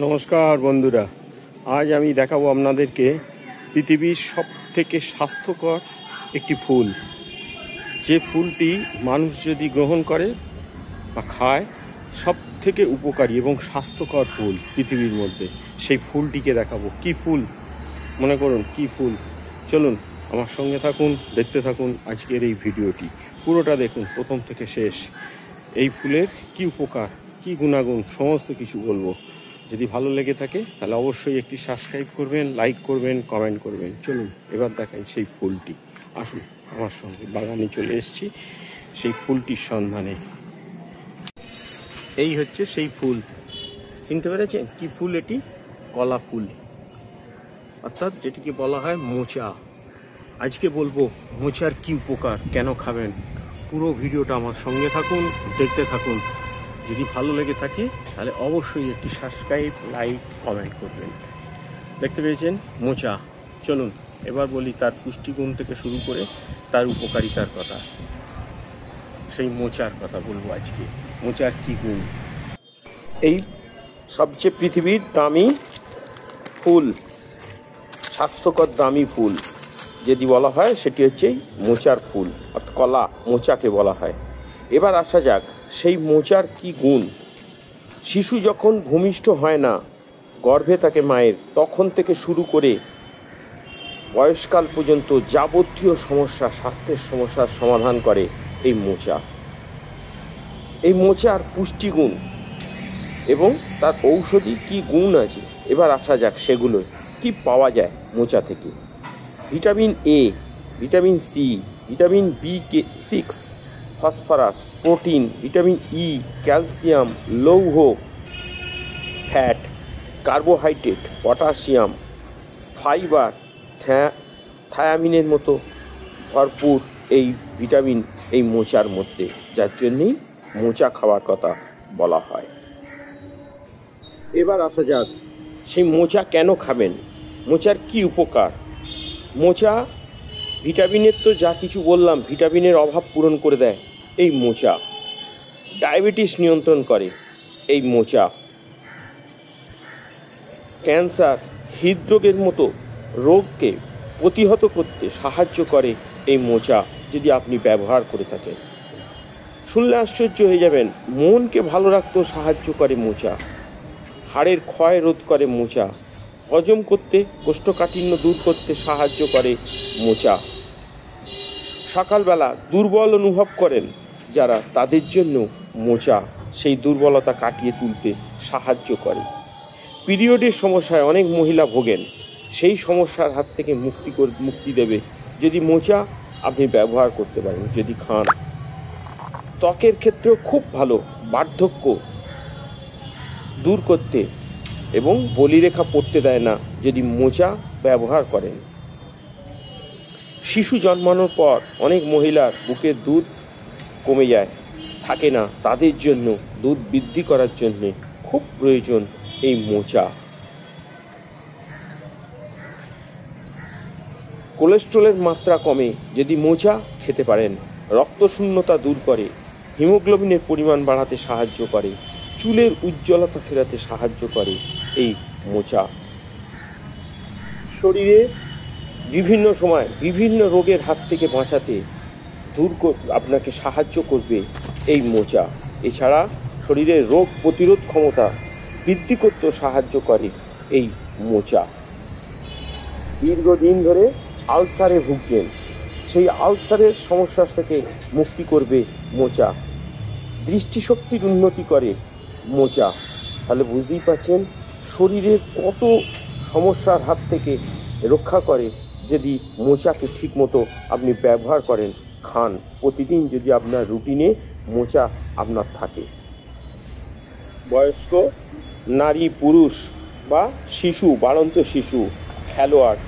নমস্কার বন্ধুরা, আজ আমি দেখাবো আপনাদেরকে পৃথিবীর সবথেকে স্বাস্থ্যকর একটি ফুল। যে ফুলটি মানুষ যদি গ্রহণ করে বা খায় সব থেকে উপকারী এবং স্বাস্থ্যকর ফুল পৃথিবীর মধ্যে, সেই ফুলটিকে দেখাবো। কি ফুল মনে করুন, কি ফুল? চলুন আমার সঙ্গে থাকুন, দেখতে থাকুন আজকের এই ভিডিওটি, পুরোটা দেখুন প্রথম থেকে শেষ। এই ফুলের কি উপকার, কি গুণাগুণ, সমস্ত কিছু বলবো। যদি ভালো লেগে থাকে তাহলে অবশ্যই একটি সাবস্ক্রাইব করবেন, লাইক করবেন, কমেন্ট করবেন। চলুন এবার দেখাই সেই ফুলটি। আসুন আমার সঙ্গে, বাগানে চলে এসেছি সেই ফুলটির সন্ধানে। এই হচ্ছে সেই ফুল, চিনতে পেরেছেন কি ফুল? এটি কলা ফুল, অর্থাৎ যেটিকে বলা হয় মোচা। আজকে বলবো মোচার কি উপকার, কেন খাবেন। পুরো ভিডিওটা আমার সঙ্গে থাকুন, দেখতে থাকুন। যদি ভালো লেগে থাকে তাহলে অবশ্যই একটি সাবস্ক্রাইব, লাইক, কমেন্ট করবেন। দেখতে পেয়েছেন মোচা। চলুন এবার বলি তার পুষ্টিগুণ থেকে শুরু করে তার উপকারিতার কথা। সেই মোচার কথা বলবো আজকে। মোচার কি গুণ? এই সবচেয়ে পৃথিবীর দামি ফুল, স্বাস্থ্যকর দামি ফুল যদি বলা হয় সেটি হচ্ছে মোচার ফুল, অর্থাৎ কলা মোচাকে বলা হয়। এবার আসা যাক সেই মোচার কি গুণ। শিশু যখন ভূমিষ্ঠ হয় না, গর্ভে থাকে মায়ের, তখন থেকে শুরু করে বয়সকাল পর্যন্ত যাবতীয় সমস্যা, স্বাস্থ্যের সমস্যার সমাধান করে এই মোচা। এই মোচার পুষ্টিগুণ এবং তার ঔষধি কি গুণ আছে, এবার আসা যাক সেগুলো কি পাওয়া যায় মোচা থেকে। Vitamin A, vitamin C, vitamin B6, phosphorus, protein, vitamin E, calcium, লৌহ, ফ্যাট, কার্বোহাইড্রেট, পটাশিয়াম, ফাইবার, থায়ামিনের মতো ভরপুর এই ভিটামিন এই মোচার মধ্যে, যার জন্যেই মোচা খাওয়ার কথা বলা হয়। এবার আসা যাক সেই মোচা কেন খাবেন, মোচার কি উপকার। মোচা ভিটামিনের তো যা কিছু বললাম, ভিটামিনের অভাব পূরণ করে দেয় এই মোচা। ডায়াবেটিস নিয়ন্ত্রণ করে এই মোচা। ক্যান্সার, হৃদরোগের মতো রোগকে প্রতিহত করতে সাহায্য করে এই মোচা, যদি আপনি ব্যবহার করে থাকেন। শুনলে আশ্চর্য হয়ে যাবেন, মনকে ভালো রাখতেও সাহায্য করে মোচা। হাড়ের ক্ষয় রোধ করে মোচা। হজম করতে, কোষ্ঠকাঠিন্য দূর করতে সাহায্য করে মোচা। সকালবেলা দুর্বল অনুভব করেন যারা, তাদের জন্য মোচা সেই দুর্বলতা কাটিয়ে তুলতে সাহায্য করে। পিরিয়ডের সমস্যায় অনেক মহিলা ভোগেন, সেই সমস্যার হাত থেকে মুক্তি দেবে যদি মোচা আপনি ব্যবহার করতে পারেন, যদি খান। ত্বকের ক্ষেত্রেও খুব ভালো, বার্ধক্য দূর করতে এবং বলিরেখা পড়তে দেয় না যদি মোচা ব্যবহার করেন। শিশু জন্মানোর পর অনেক মহিলার বুকের দুধ কমে যায়, থাকে না, তাদের জন্য দুধ বৃদ্ধি করার জন্য খুব প্রয়োজন এই মোচা। কোলেস্ট্রলের মাত্রা কমে যদি মোচা খেতে পারেন। রক্তশূন্যতা দূর করে, হিমোগ্লোবিনের পরিমাণ বাড়াতে সাহায্য করে, চুলের উজ্জ্বলতা ফেরাতে সাহায্য করে এই মোচা। শরীরে বিভিন্ন সময় বিভিন্ন রোগের হাত থেকে বাঁচাতে আপনাকে সাহায্য করবে এই মোচা। এছাড়া শরীরের রোগ প্রতিরোধ ক্ষমতা বৃদ্ধি করতেও সাহায্য করে এই মোচা। দীর্ঘদিন ধরে আলসারে ভুগছেন, সেই আলসারের সমস্যা থেকে মুক্তি করবে মোচা। দৃষ্টিশক্তির উন্নতি করে মোচা। তাহলে বুঝতেই পারছেন শরীরের কত সমস্যার হাত থেকে রক্ষা করে যদি মোচাকে ঠিকমতো আপনি ব্যবহার করেন, খান। প্রতিদিন যদি আপনার রুটিনে মোচা আপনার থাকে। বয়স্ক নারী, পুরুষ বা শিশু, বাড়ন্ত শিশু, খেলোয়াড়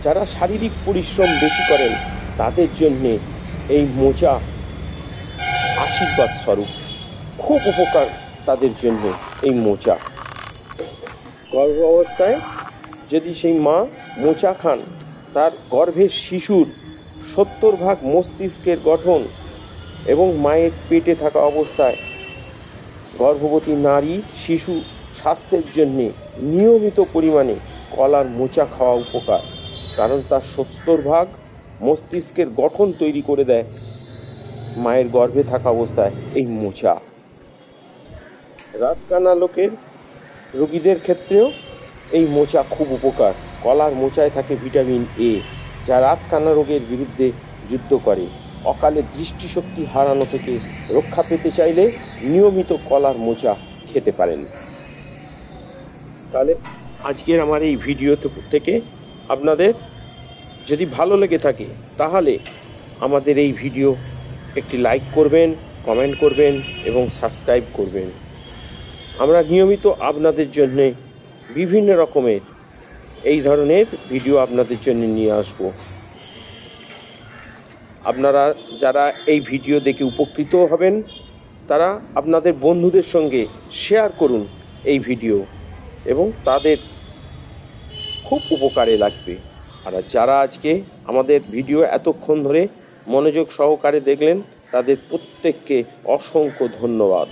যারা শারীরিক পরিশ্রম বেশি করেন, তাদের জন্যে এই মোচা আশীর্বাদ স্বরূপ, খুব উপকার তাদের জন্য এই মোচা। গর্ভ অবস্থায় যদি সেই মা মোচা খান, তার গর্ভের শিশুর 70% মস্তিষ্কের গঠন এবং মায়ের পেটে থাকা অবস্থায় গর্ভবতী নারী, শিশু স্বাস্থ্যের জন্যে নিয়মিত পরিমাণে কলার মোচা খাওয়া উপকার, কারণ তার 70% মস্তিষ্কের গঠন তৈরি করে দেয় মায়ের গর্ভে থাকা অবস্থায় এই মোচা। রাতকানা রোগীদের ক্ষেত্রেও এই মোচা খুব উপকার। কলার মোচায় থাকে ভিটামিন এ, যা রাতকানা রোগের বিরুদ্ধে যুদ্ধ করে। অকালে দৃষ্টিশক্তি হারানো থেকে রক্ষা পেতে চাইলে নিয়মিত কলার মোচা খেতে পারেন। তাহলে আজকের আমার এই ভিডিও থেকে আপনাদের যদি ভালো লেগে থাকে তাহলে আমাদের এই ভিডিও একটি লাইক করবেন, কমেন্ট করবেন এবং সাবস্ক্রাইব করবেন। আমরা নিয়মিত আপনাদের জন্যে বিভিন্ন রকমের এই ধরনের ভিডিও আপনাদের জন্য নিয়ে আসব। আপনারা যারা এই ভিডিও দেখে উপকৃত হবেন তারা আপনাদের বন্ধুদের সঙ্গে শেয়ার করুন এই ভিডিও, এবং তাদের খুব উপকারে লাগবে। আর যারা আজকে আমাদের ভিডিও এতক্ষণ ধরে মনোযোগ সহকারে দেখলেন তাদের প্রত্যেককে অসংখ্য ধন্যবাদ।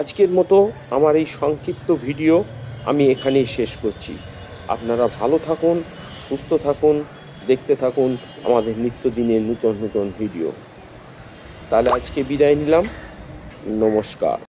আজকের মতো আমার এই সংক্ষিপ্ত ভিডিও আমি এখানেই শেষ করছি। আপনারা ভালো থাকুন, সুস্থ থাকুন, দেখতে থাকুন আমাদের নিত্যদিনের নতুন নতুন ভিডিও। তাহলে আজকে বিদায় নিলাম, নমস্কার।